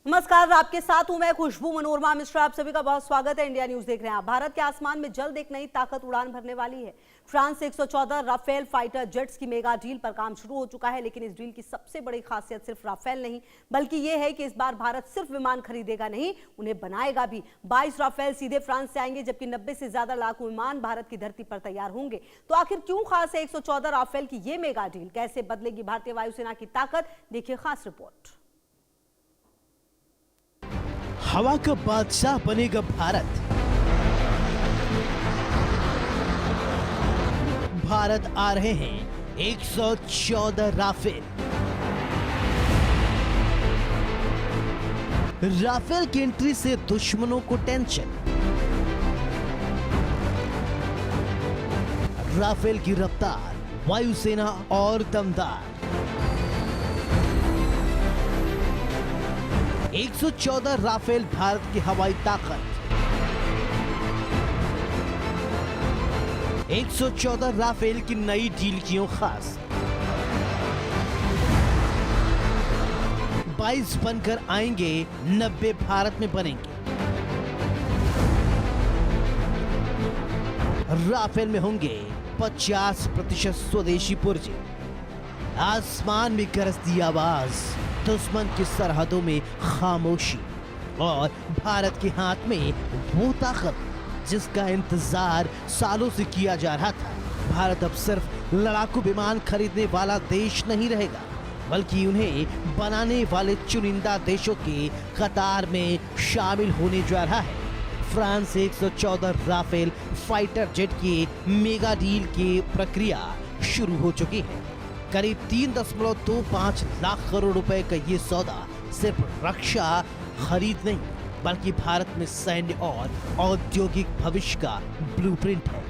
नमस्कार, आपके साथ हूं मैं खुशबू मनोरमा मिश्रा। आप सभी का बहुत स्वागत है। इंडिया न्यूज देख रहे हैं आप। भारत के आसमान में जल्द एक नई ताकत उड़ान भरने वाली है। फ्रांस से 114 राफेल फाइटर जेट्स की मेगा डील पर काम शुरू हो चुका है। लेकिन इस डील की सबसे बड़ी खासियत सिर्फ राफेल नहीं, बल्कि यह है कि इस बार भारत सिर्फ विमान खरीदेगा नहीं, उन्हें बनाएगा भी। 22 राफेल सीधे फ्रांस से आएंगे, जबकि 90 से ज्यादा लाखों विमान भारत की धरती पर तैयार होंगे। तो आखिर क्यों खास है 114 राफेल की ये मेगा डील? कैसे बदलेगी भारतीय वायुसेना की ताकत? देखिए खास रिपोर्ट। हवा का बादशाह बनेगा भारत। भारत आ रहे हैं 114 राफेल। राफेल की एंट्री से दुश्मनों को टेंशन। राफेल की रफ्तार, वायुसेना और दमदार। 114 राफेल भारत की हवाई ताकत। 114 राफेल की नई डील क्यों खास? 22 बनकर आएंगे, 90 भारत में बनेंगे। राफेल में होंगे 50% स्वदेशी पुर्जे। आसमान में गरजती आवाज, दुश्मन की सरहदों में खामोशी और भारत के हाथ में वो ताकत जिसका इंतजार सालों से किया जा रहा था। भारत अब सिर्फ लड़ाकू विमान खरीदने वाला देश नहीं रहेगा, बल्कि उन्हें बनाने वाले चुनिंदा देशों के कतार में शामिल होने जा रहा है। फ्रांस से 114 राफेल फाइटर जेट की मेगा डील की प्रक्रिया शुरू हो चुकी है। करीब 3.25 लाख करोड़ रुपए का ये सौदा सिर्फ रक्षा खरीद नहीं, बल्कि भारत में सैन्य और औद्योगिक भविष्य का ब्लूप्रिंट है।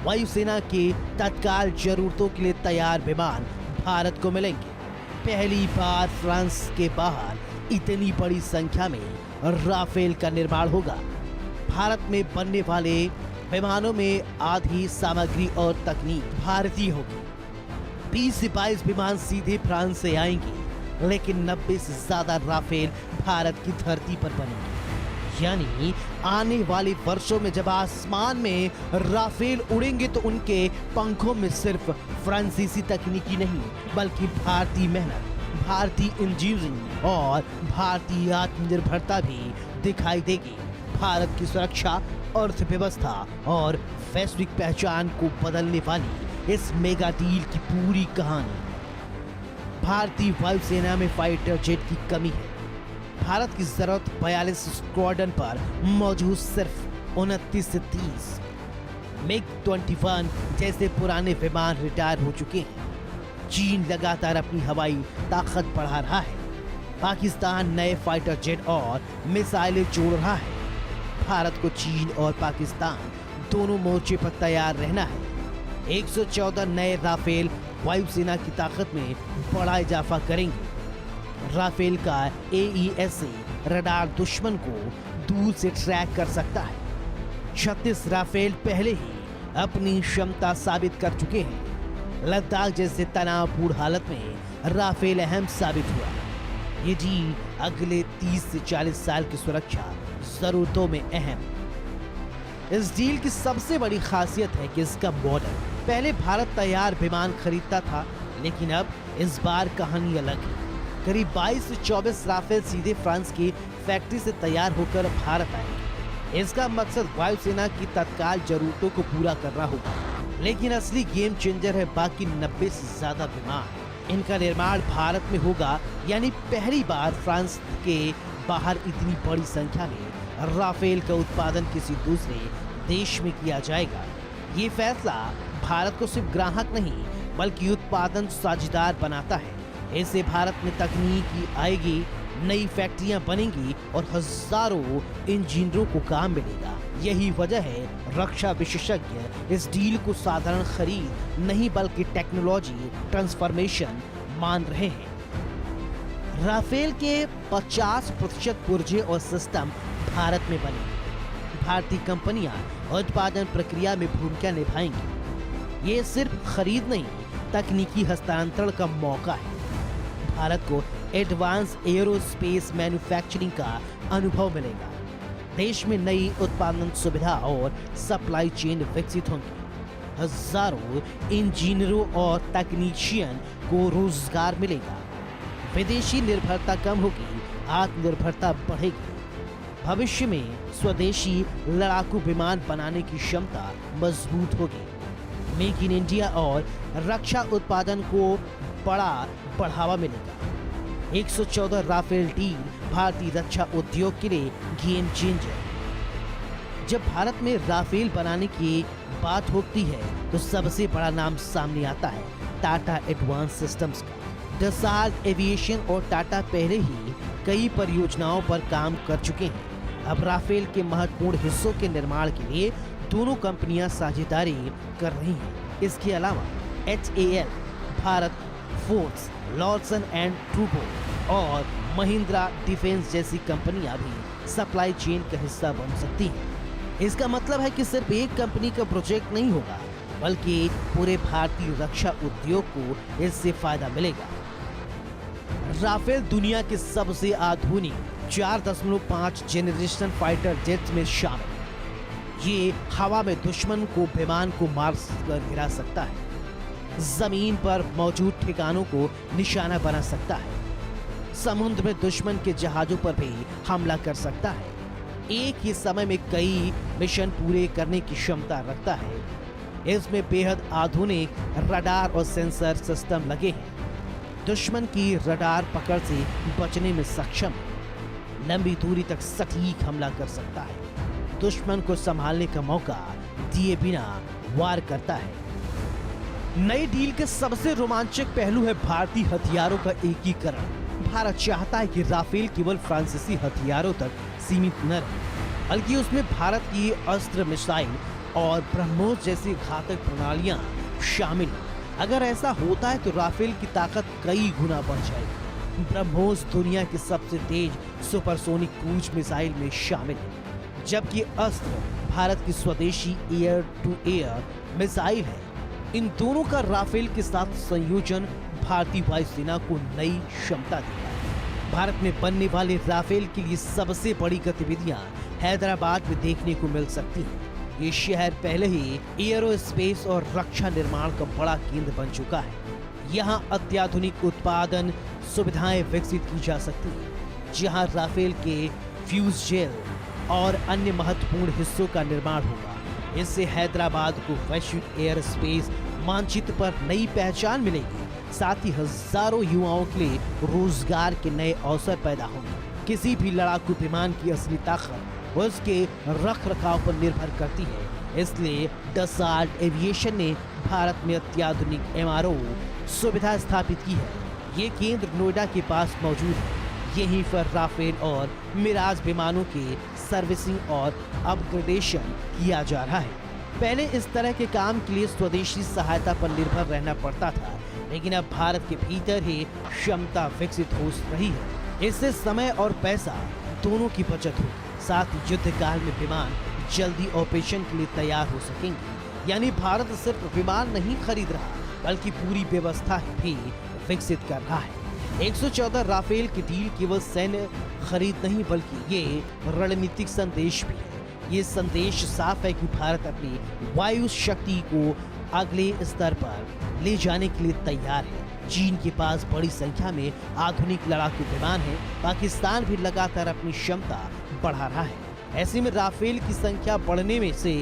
वायुसेना के तत्काल जरूरतों के लिए तैयार विमान भारत को मिलेंगे। पहली बार फ्रांस के बाहर इतनी बड़ी संख्या में राफेल का निर्माण होगा। भारत में बनने वाले विमानों में आधी सामग्री और तकनीक भारतीय होगी। 20 से 22 विमान सीधे फ्रांस से आएंगे, लेकिन 90 से ज्यादा राफेल भारत की धरती पर बनेंगे। यानी आने वाले वर्षों में जब आसमान में राफेल उड़ेंगे तो उनके पंखों में सिर्फ फ्रांसीसी तकनीकी नहीं, बल्कि भारतीय मेहनत, भारतीय इंजीनियरिंग और भारतीय आत्मनिर्भरता भी दिखाई देगी। भारत की सुरक्षा, अर्थव्यवस्था और वैश्विक पहचान को बदलने वाली इस मेगा डील की पूरी कहानी। भारतीय वायुसेना में फाइटर जेट की कमी है। भारत की जरूरत 42 स्क्वाड्रन पर मौजूद सिर्फ 29 से 30। MiG-21 जैसे पुराने विमान रिटायर हो चुके हैं। चीन लगातार अपनी हवाई ताकत बढ़ा रहा है। पाकिस्तान नए फाइटर जेट और मिसाइलें जोड़ रहा है। भारत को चीन और पाकिस्तान दोनों मोर्चे पर तैयार रहना है। 114 नए राफेल वायुसेना की ताकत में बड़ा इजाफा करेंगे। राफेल का AESA रडार दुश्मन को दूर से ट्रैक कर सकता है। 36 राफेल पहले ही अपनी क्षमता साबित कर चुके हैं। लद्दाख जैसे तनावपूर्ण हालत में राफेल अहम साबित हुआ। ये डील अगले 30 से 40 साल की सुरक्षा जरूरतों में अहम। इस डील की सबसे बड़ी खासियत है कि इसका मॉडल। पहले भारत तैयार विमान खरीदता था, लेकिन अब इस बार कहानी अलग है। करीब 22 से 24 राफेल सीधे फ्रांस की फैक्ट्री से तैयार होकर भारत आएंगे। इसका मकसद वायुसेना की तत्काल जरूरतों को पूरा करना होगा। लेकिन असली गेम चेंजर है बाकी 90 से ज्यादा विमान। इनका निर्माण भारत में होगा, यानी पहली बार फ्रांस के बाहर इतनी बड़ी संख्या में राफेल का उत्पादन किसी दूसरे देश में किया जाएगा। ये फैसला भारत को सिर्फ ग्राहक नहीं, बल्कि उत्पादन साझेदार बनाता है। इससे भारत में तकनीकी आएगी, नई फैक्ट्रियां बनेंगी और हजारों इंजीनियरों को काम मिलेगा। यही वजह है रक्षा विशेषज्ञ इस डील को साधारण खरीद नहीं, बल्कि टेक्नोलॉजी ट्रांसफॉर्मेशन मान रहे हैं। राफेल के 50% पुर्जे और सिस्टम भारत में बने। भारतीय कंपनियां उत्पादन प्रक्रिया में भूमिका निभाएंगी। ये सिर्फ खरीद नहीं, तकनीकी हस्तांतरण का मौका है। भारत को एडवांस एरोस्पेस मैन्युफैक्चरिंग का अनुभव मिलेगा। देश में नई उत्पादन सुविधा और सप्लाई चेन विकसित होंगी। हजारों इंजीनियरों और तकनीशियन को रोजगार मिलेगा। विदेशी निर्भरता कम होगी, आत्मनिर्भरता बढ़ेगी। भविष्य में स्वदेशी लड़ाकू विमान बनाने की क्षमता मजबूत होगी। मेक इन इंडिया और रक्षा उत्पादन को बड़ा बढ़ावा मिलेगा। 114 राफेल डील भारतीय रक्षा उद्योग के लिए गेम चेंजर। जब भारत में राफेल बनाने की बात होती है तो सबसे बड़ा नाम सामने आता है टाटा एडवांस सिस्टम्स का। डसाल्ट एविएशन और टाटा पहले ही कई परियोजनाओं पर काम कर चुके हैं। अब राफेल के महत्वपूर्ण हिस्सों के निर्माण के लिए दोनों कंपनियां साझेदारी कर रही हैं। इसके अलावा HAL, Bharat forge, Larsen and ट्रूबो और महिंद्रा डिफेंस जैसी कंपनियां भी सप्लाई चेन का हिस्सा बन सकती हैं। इसका मतलब है कि सिर्फ एक कंपनी का प्रोजेक्ट नहीं होगा, बल्कि पूरे भारतीय रक्षा उद्योग को इससे फायदा मिलेगा। राफेल दुनिया के सबसे आधुनिक 4.5 जेनरेशन फाइटर जेट में शामिल। ये हवा में दुश्मन को विमान को मार कर गिरा सकता है, जमीन पर मौजूद ठिकानों को निशाना बना सकता है, समुद्र में दुश्मन के जहाजों पर भी हमला कर सकता है। एक ही समय में कई मिशन पूरे करने की क्षमता रखता है। इसमें बेहद आधुनिक रडार और सेंसर सिस्टम लगे हैं। दुश्मन की रडार पकड़ से बचने में सक्षम है। लंबी दूरी तक सटीक हमला कर सकता है। दुश्मन को संभालने का मौका दिए बिना वार करता है। नई डील के सबसे रोमांचक पहलू है भारतीय हथियारों का एकीकरण। भारत चाहता है कि राफेल केवल फ्रांसीसी हथियारों तक सीमित न रहे, बल्कि उसमें भारत की अस्त्र मिसाइल और ब्रह्मोस जैसी घातक प्रणालियां शामिल हैं। अगर ऐसा होता है तो राफेल की ताकत कई गुना बढ़ जाएगी। ब्रह्मोस दुनिया की सबसे तेज सुपरसोनिक क्रूज मिसाइल में शामिल है, जबकि अस्त्र भारत की स्वदेशी एयर टू एयर मिसाइल है। इन दोनों का राफेल के साथ संयोजन भारतीय वायुसेना को नई क्षमता देगा। भारत में बनने वाले राफेल के लिए सबसे बड़ी गतिविधियां हैदराबाद में देखने को मिल सकती हैं। ये शहर पहले ही एरोस्पेस और रक्षा निर्माण का बड़ा केंद्र बन चुका है। यहाँ अत्याधुनिक उत्पादन सुविधाएं विकसित की जा सकती हैं, जहाँ राफेल के फ्यूज जेल और अन्य महत्वपूर्ण हिस्सों का निर्माण होगा। इससे हैदराबाद को वैश्विक एयर स्पेस मानचित्र पर नई पहचान मिलेगी। साथ ही हजारों युवाओं के लिए रोजगार के नए अवसर पैदा होंगे। किसी भी लड़ाकू विमान की असली ताकत उसके रख रखाव पर निर्भर करती है। इसलिए डसाल्ट एविएशन ने भारत में अत्याधुनिक MRO सुविधा स्थापित की है। ये केंद्र नोएडा के पास मौजूद है। यहीं पर राफेल और मिराज विमानों के सर्विसिंग और अपग्रेडेशन किया जा रहा है। पहले इस तरह के काम के लिए स्वदेशी सहायता पर निर्भर रहना पड़ता था, लेकिन अब भारत के भीतर ही क्षमता विकसित हो रही है। इससे समय और पैसा दोनों की बचत होगी। साथ ही युद्ध काल में विमान जल्दी ऑपरेशन के लिए तैयार हो सकेंगे। यानी भारत सिर्फ विमान नहीं खरीद रहा, बल्कि पूरी व्यवस्था भी विकसित कर रहा है। 114 राफेल की डील केवल सैन्य खरीद नहीं, बल्कि ये रणनीतिक संदेश भी है। ये संदेश साफ है कि भारत अपनी वायु शक्ति को अगले स्तर पर ले जाने के लिए तैयार है। चीन के पास बड़ी संख्या में आधुनिक लड़ाकू विमान है। पाकिस्तान भी लगातार अपनी क्षमता बढ़ा रहा है। ऐसे में राफेल की संख्या बढ़ने में से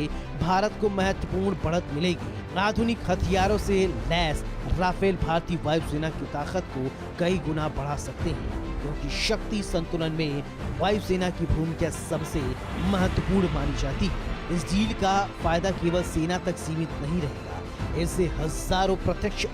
भारत को महत्वपूर्ण बढ़त मिलेगी। आधुनिक हथियारों से लैस राफेल भारतीय वायुसेना की ताकत को कई गुना बढ़ा सकते हैं, क्योंकि शक्ति संतुलन में वायुसेना की भूमिका सबसे महत्वपूर्ण मानी जाती है। इस डील का फायदा केवल सेना तक सीमित नहीं रहेगा। इससे हजारों प्रत्यक्ष,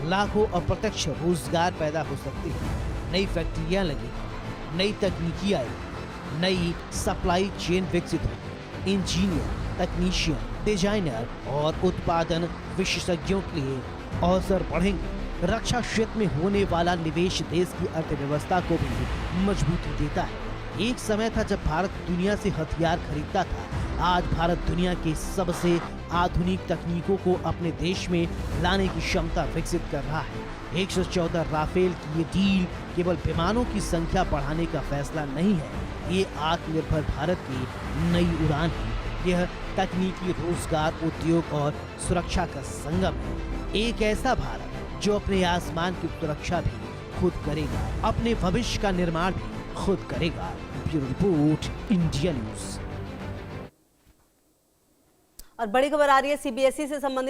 लाखों अप्रत्यक्ष रोजगार पैदा हो सकते हैं। नई फैक्ट्रियां लगेगी, नई तकनीकी आएगी, नई सप्लाई चेन विकसित होगी। इंजीनियर, तकनीशियन, डिजाइनर और उत्पादन विशेषज्ञों के लिए अवसर बढ़ेंगे। रक्षा क्षेत्र में होने वाला निवेश देश की अर्थव्यवस्था को भी मजबूती देता है। एक समय था जब भारत दुनिया से हथियार खरीदता था। आज भारत दुनिया के सबसे आधुनिक तकनीकों को अपने देश में लाने की क्षमता विकसित कर रहा है। 114 राफेल की ये डील केवल विमानों की संख्या बढ़ाने का फैसला नहीं है, ये आत्मनिर्भर भारत की नई उड़ान है। यह तकनीकी, रोजगार, उद्योग और सुरक्षा का संगम है। एक ऐसा भारत जो अपने आसमान की सुरक्षा भी खुद करेगा, अपने भविष्य का निर्माण भी खुद करेगा। Bureau report, India news. और बड़ी खबर आ रही है सीबीएसई से संबंधित।